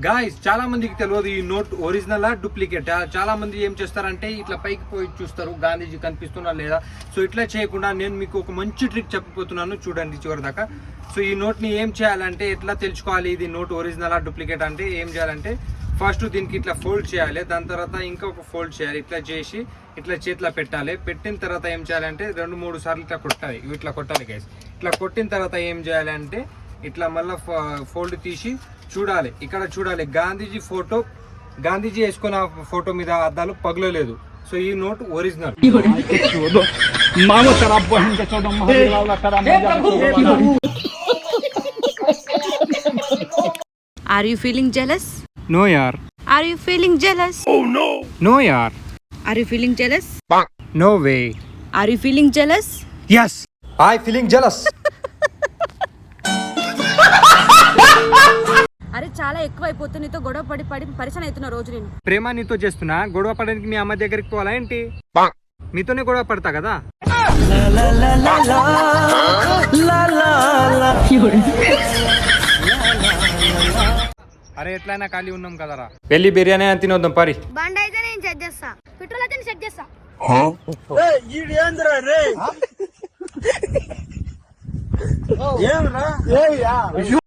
Guys చాలా మందికి తెలియదు ఈ నోట్ ఒరిజినల్ డూప్లికేట్. చాలా మంది ఏం చేస్తారంటే ఇట్లా పైకి పోయి చూస్తారు గాంధీజీ కనిపిస్తున్నా లేదా. సో ఇట్లా చేయకుండా నేను మీకు ఒక మంచి ట్రిక్ చెప్పిపోతున్నాను, చూడండి చివరి దాకా. సో ఈ నోట్ని ఏం చేయాలంటే ఎట్లా తెలుసుకోవాలి ఇది నోట్ ఒరిజినల్ డూప్లికేట్ అంటే ఏం చేయాలంటే ఫస్ట్ దీనికి ఇట్లా ఫోల్డ్ చేయాలి, దాని తర్వాత ఇంకొక ఫోల్డ్ చేయాలి. ఇట్లా చేసి ఇట్లా చేతిలో పెట్టాలి. పెట్టిన తర్వాత ఏం చేయాలంటే 2-3 సార్లు ఇట్లా కొట్టాలి. ఇట్లా కొట్టాలి గైస్. ఇట్లా కొట్టిన తర్వాత ఏం చేయాలంటే ఇట్లా మళ్ళీ ఫోల్డ్ తీసి చూడాలి. ఇక్కడ చూడాలి గాంధీజీ ఫోటో, గాంధీజీ వేసుకున్న ఫోటో మీద అద్దాలు పగలలేదు. సో ఈ note original. Are you feeling jealous? No yaar. Are you feeling jealous? Oh no. No yaar. Are you feeling jealous? No way. Are you feeling jealous? Yes. I feeling jealous. అరే చాలా ఎక్కువ అయిపోతుంది, నీతో గొడవ పడి పడి పరిచయం అవుతున్నా రోజు నేను. ప్రేమ నీతో చేస్తున్నా, గొడవ పడడానికి మీ అమ్మ దగ్గరికి పోవాలా ఏంటి? మీతోనే గొడవ పడతా కదా. అరే ఎట్లయినా ఖాళీ ఉన్నాం కదరా, వెళ్ళి బిర్యానీ అని తినొద్దాం పరి. బండి అయితే నేను సెట్ చేస్తా, పెట్రోల్ అయితే నేను సెట్ చేస్తా. ఏం రా